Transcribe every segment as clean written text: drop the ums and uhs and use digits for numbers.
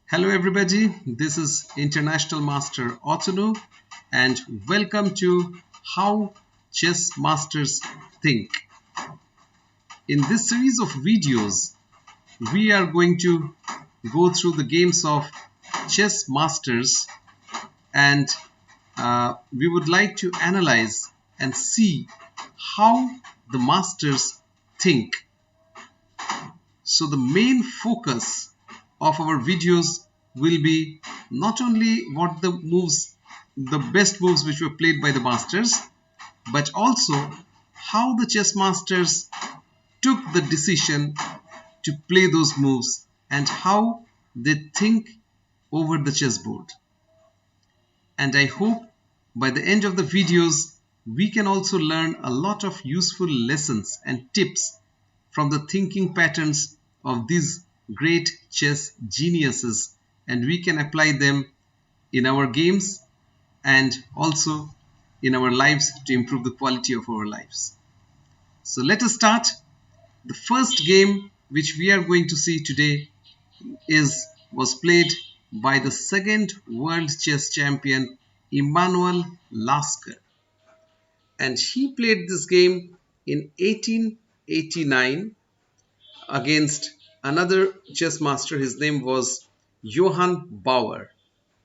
Hello everybody, this is International Master Otonu and welcome to How Chess Masters Think. In this series of videos, we are going to go through the games of chess masters and we would like to analyze and see how the masters think. So the main focus of our videos will be not only what the best moves which were played by the masters, but also how the chess masters took the decision to play those moves and how they think over the chessboard. And I hope by the end of the videos we can also learn a lot of useful lessons and tips from the thinking patterns of these great chess geniuses, and we can apply them in our games and also in our lives to improve the quality of our lives. So let us start. The first game which we are going to see today was played by the second world chess champion Emanuel Lasker, and he played this game in 1889 against another chess master. His name was Johann Bauer.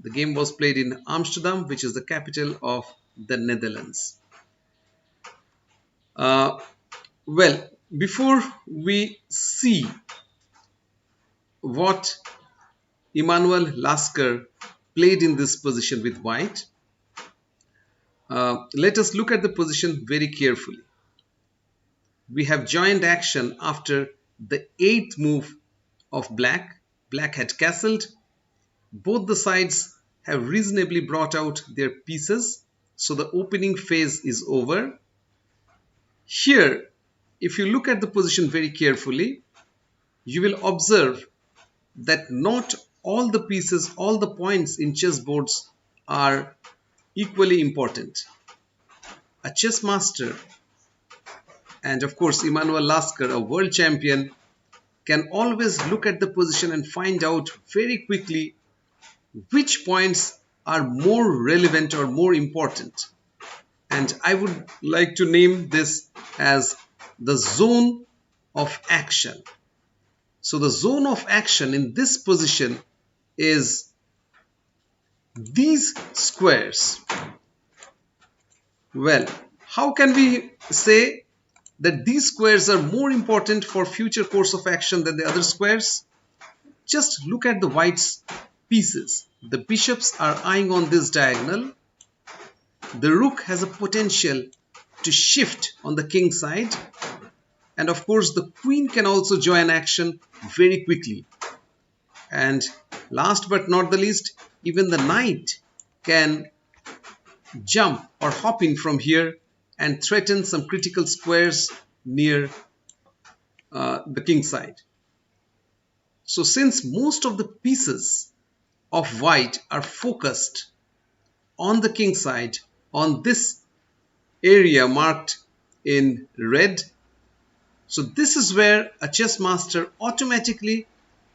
The game was played in Amsterdam, which is the capital of the Netherlands. Well, before we see what Emanuel Lasker played in this position with white, let us look at the position very carefully. We have joined action after the 8th move of black. Black had castled. Both the sides have reasonably brought out their pieces, so the opening phase is over. Here, if you look at the position very carefully, you will observe that not all the pieces, all the points in chessboards are equally important. A chess master, and of course Emanuel Lasker, a world champion, can always look at the position and find out very quickly which points are more relevant or more important. And I would like to name this as the zone of action. So the zone of action in this position is these squares. Well, how can we say that these squares are more important for future course of action than the other squares? Just look at the white's pieces. The bishops are eyeing on this diagonal. The rook has a potential to shift on the king side. And of course, the queen can also join action very quickly. And last but not the least, even the knight can jump or hop in from here and threaten some critical squares near the king side. So since most of the pieces of white are focused on the king side, on this area marked in red, so this is where a chess master automatically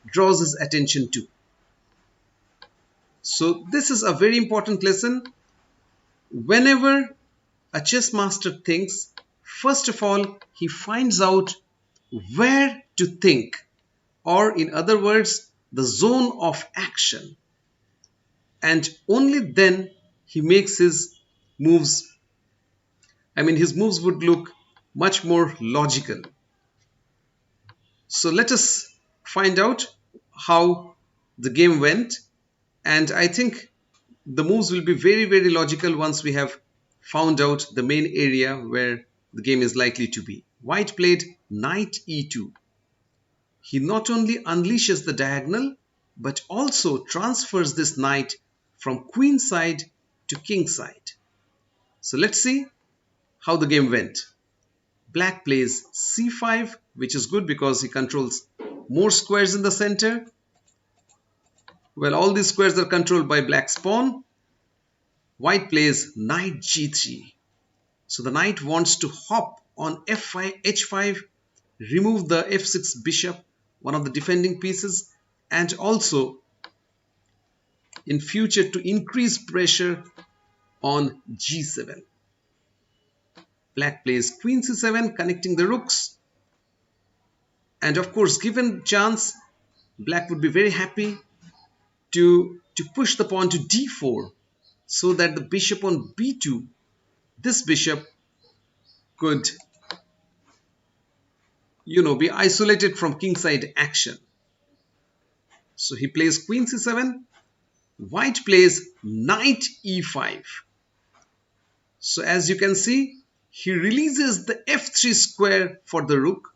draws his attention to. So this is a very important lesson. Whenever a chess master thinks, first of all, he finds out where to think, or in other words, the zone of action. And only then he makes his moves. I mean, his moves would look much more logical. So let us find out how the game went. And I think the moves will be very, very logical once we have found out the main area where the game is likely to be. White played knight e2. He not only unleashes the diagonal, but also transfers this knight from queen side to king side. So let's see how the game went. Black plays c5, which is good because he controls more squares in the center. Well, all these squares are controlled by black's pawn. White plays knight g3. So the knight wants to hop on f5, h5, remove the f6 bishop, one of the defending pieces, and also in future to increase pressure on g7. Black plays queen c7, connecting the rooks. And of course, given chance, black would be very happy to push the pawn to d4 so that the bishop on b2, this bishop could, be isolated from kingside action. So he plays queen c7. White plays knight e5. So as you can see, he releases the f3 square for the rook.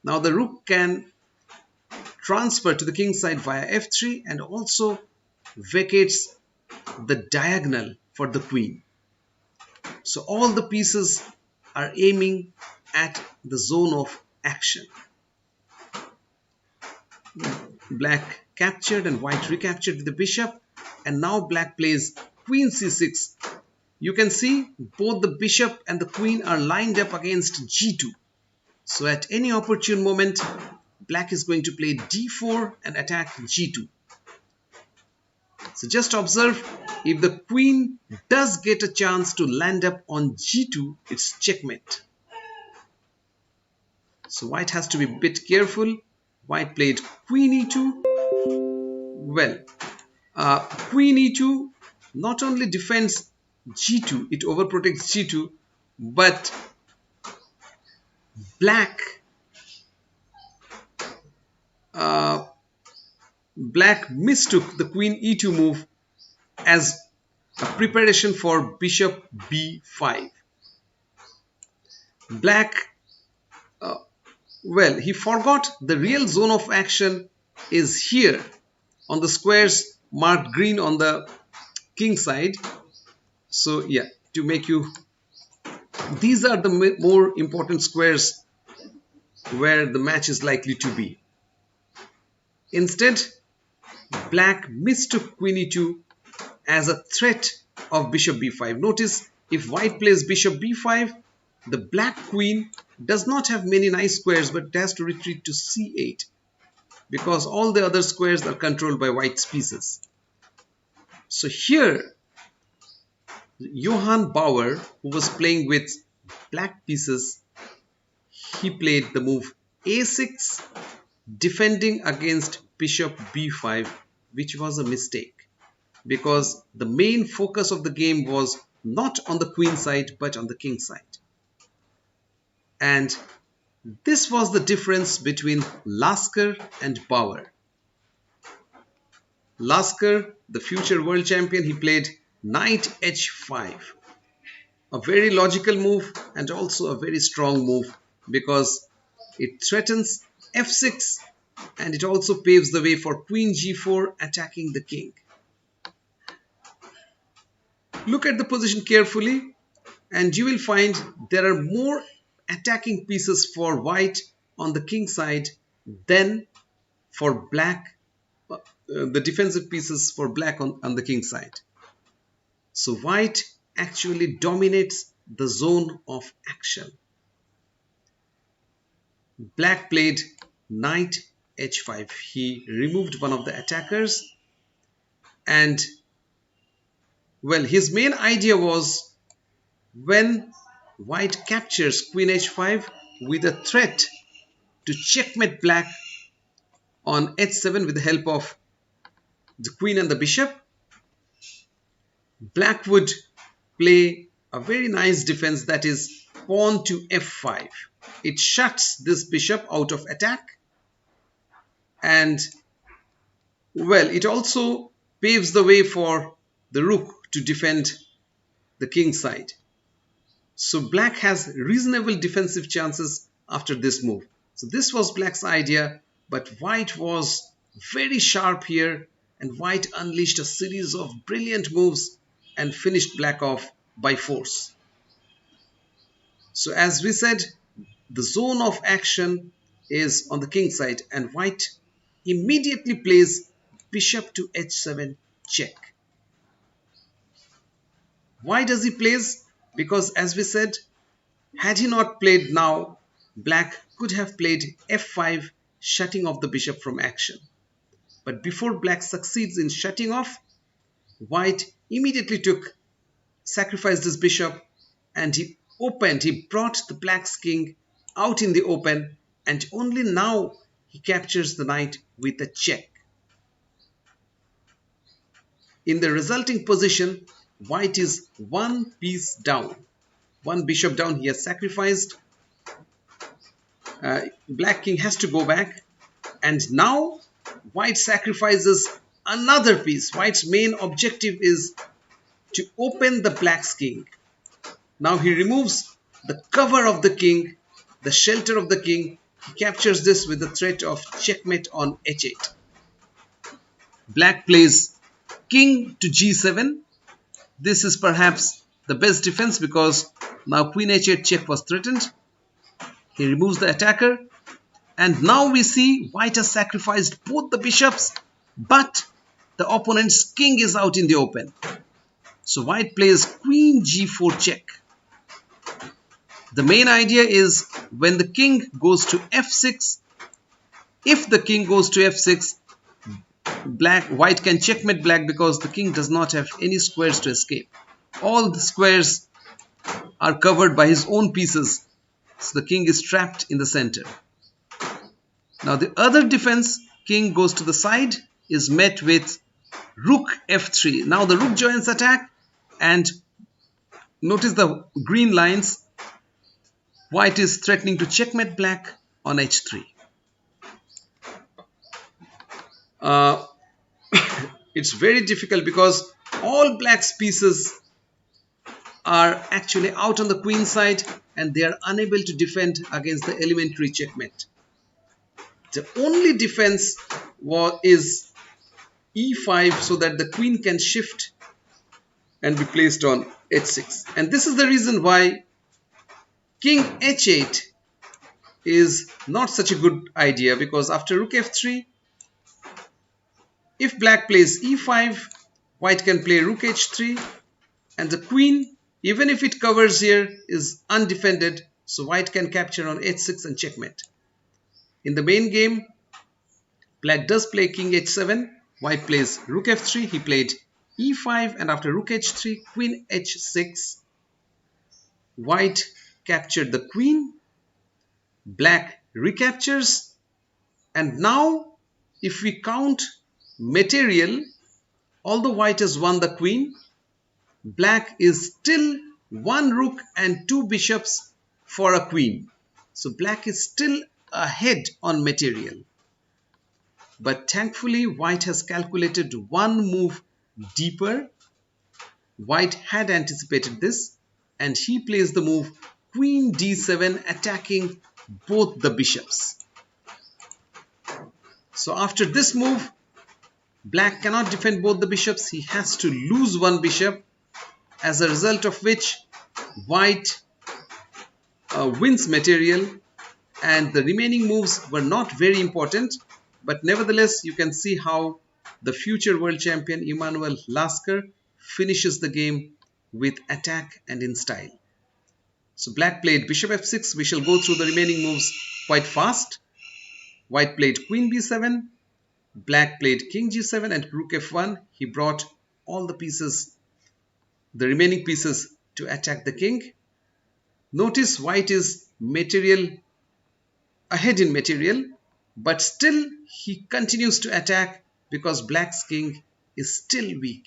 Now the rook can transfer to the king side via f3 and also vacates the diagonal for the queen. So all the pieces are aiming at the zone of action. Black captured and white recaptured the bishop, and now black plays queen c6. You can see both the bishop and the queen are lined up against g2. So at any opportune moment, black is going to play d4 and attack g2. So just observe, if the queen does get a chance to land up on g2, it's checkmate. So white has to be a bit careful. White played queen e2. Well, queen e2 not only defends g2, it overprotects g2, but black mistook the queen e2 move as a preparation for bishop b5. Black, he forgot the real zone of action is here on the squares marked green on the king side. So yeah, to make you, these are the more important squares where the match is likely to be. Instead, black mistook queen e2 as a threat of bishop b5. Notice, if white plays bishop b5, the black queen does not have many nice squares, but it has to retreat to c8 because all the other squares are controlled by white's pieces. So here, Johann Bauer, who was playing with black pieces, he played the move a6, defending against bishop b5, which was a mistake because the main focus of the game was not on the queen side but on the king side. And this was the difference between Lasker and Bauer. Lasker, the future world champion, he played knight h5. A very logical move and also a very strong move because it threatens f6 and it also paves the way for queen g4 attacking the king. Look at the position carefully and you will find there are more attacking pieces for white on the king side than for black, the defensive pieces for black on the king side. So white actually dominates the zone of action. Black played knight h5. He removed one of the attackers and his main idea was when white captures queen h5 with a threat to checkmate black on h7 with the help of the queen and the bishop, black would play a very nice defense, that is pawn to f5. It shuts this bishop out of attack and it also paves the way for the rook to defend the king side. So black has reasonable defensive chances after this move. So this was black's idea, but white was very sharp here and white unleashed a series of brilliant moves and finished black off by force. So as we said, the zone of action is on the king side and white immediately plays bishop to h7 check. Why does he plays? Because as we said, had he not played now, black could have played f5, shutting off the bishop from action. But before black succeeds in shutting off, white immediately sacrificed his bishop, and he brought the black's king out in the open, and only now he captures the knight with a check. In the resulting position, white is one piece down, one bishop down. He has sacrificed. Black king has to go back, and now white sacrifices another piece. White's main objective is to open the black's king. Now he removes the cover of the king, the shelter of the king. He captures this with the threat of checkmate on h8. Black plays king to g7. This is perhaps the best defense because now queen h8 check was threatened. He removes the attacker, and now we see white has sacrificed both the bishops, but the opponent's king is out in the open. So white plays queen g4 check. The main idea is when the king goes to f6, if the king goes to f6, white can checkmate black because the king does not have any squares to escape. All the squares are covered by his own pieces, so the king is trapped in the center. Now the other defense, king goes to the side, is met with rook f3. Now the rook joins attack, and notice the green lines. White is threatening to checkmate black on h3. It's very difficult because all black's pieces are actually out on the queen side, and they are unable to defend against the elementary checkmate. The only defense is e5, so that the queen can shift and be placed on h6. And this is the reason why king h8 is not such a good idea, because after rook f3, if black plays e5, white can play rook h3, and the queen, even if it covers here, is undefended, so white can capture on h6 and checkmate. In the main game, black does play king h7, white plays rook f3, he played e5, and after rook h3, queen h6, white captured the queen, black recaptures, and now if we count material, although white has won the queen, black is still one rook and two bishops for a queen. So black is still ahead on material. But thankfully, white has calculated one move deeper. White had anticipated this, and he plays the move queen d7, attacking both the bishops. So after this move, black cannot defend both the bishops. He has to lose one bishop, as a result of which white wins material, and the remaining moves were not very important. But nevertheless, you can see how the future world champion Emanuel Lasker finishes the game with attack and in style. So black played bishop f6. We shall go through the remaining moves quite fast. White played queen b7. Black played king g7 and rook f1. He brought all the pieces, the remaining pieces, to attack the king. Notice white is ahead in material, but still he continues to attack because black's king is still weak.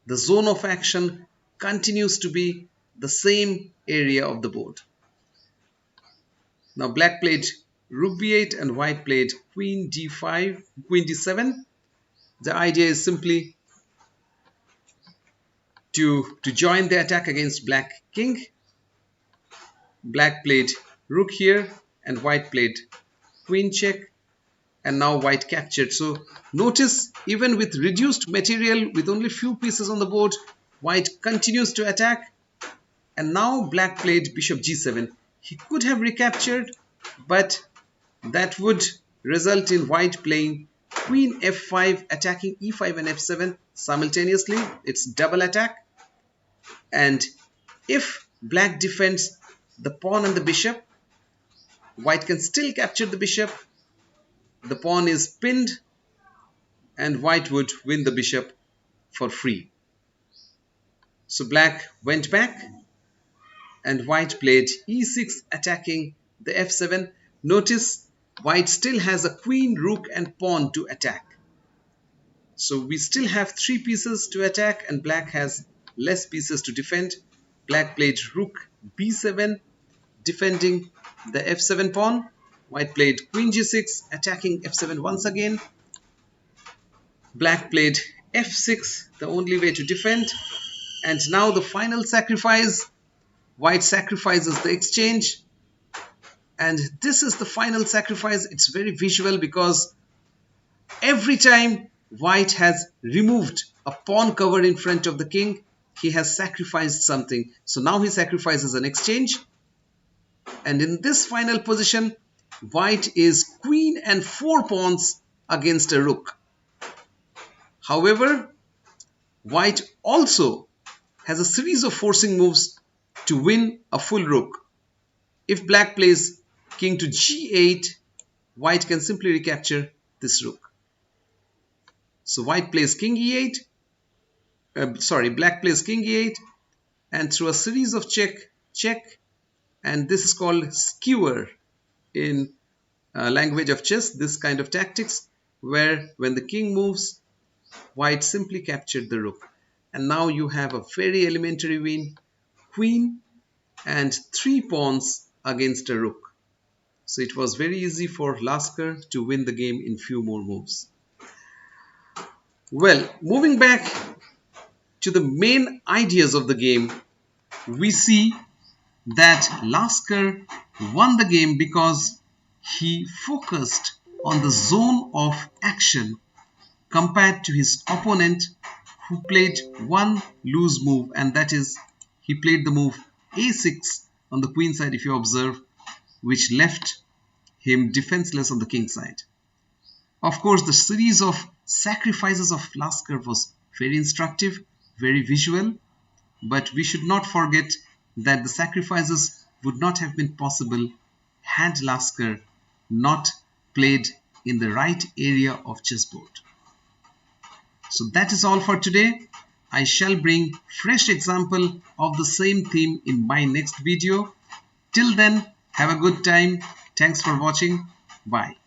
The zone of action continues to be the same area of the board. Now black played rook b8 and white played queen d5, queen d7. The idea is simply to join the attack against black king. Black played rook here and white played queen check, and now white captured. So notice, even with reduced material, with only few pieces on the board, white continues to attack, and now black played bishop g7. He could have recaptured, but that would result in white playing queen f5, attacking e5 and f7 simultaneously. It's double attack, and if black defends the pawn and the bishop, white can still capture the bishop. The pawn is pinned, and white would win the bishop for free. So black went back and white played e6 attacking the f7. Notice white still has a queen, rook and pawn to attack. So we still have 3 pieces to attack and black has less pieces to defend. Black played rook b7 defending the f7 pawn. White played queen g6 attacking f7 once again. Black played f6, the only way to defend. And now the final sacrifice. White sacrifices the exchange. And this is the final sacrifice. It's very visual because every time white has removed a pawn cover in front of the king, he has sacrificed something. So now he sacrifices an exchange. And in this final position, white is queen and 4 pawns against a rook. However, white also has a series of forcing moves to win a full rook. If black plays king to g8, white can simply recapture this rook. So white plays king e8, black plays king e8, and through a series of check, and this is called skewer in language of chess, this kind of tactics, where when the king moves, white simply captured the rook. And now you have a very elementary win, queen and 3 pawns against a rook. So it was very easy for Lasker to win the game in few more moves. Well, moving back to the main ideas of the game, we see that Lasker won the game because he focused on the zone of action compared to his opponent, who played one loose move, and that is he played the move a6 on the queen side, if you observe, which left him defenseless on the king side. Of course, the series of sacrifices of Lasker was very instructive, very visual, but we should not forget that the sacrifices would not have been possible had Lasker not played in the right area of chessboard. So that is all for today. I shall bring fresh example of the same theme in my next video. Till then, have a good time. Thanks for watching. Bye.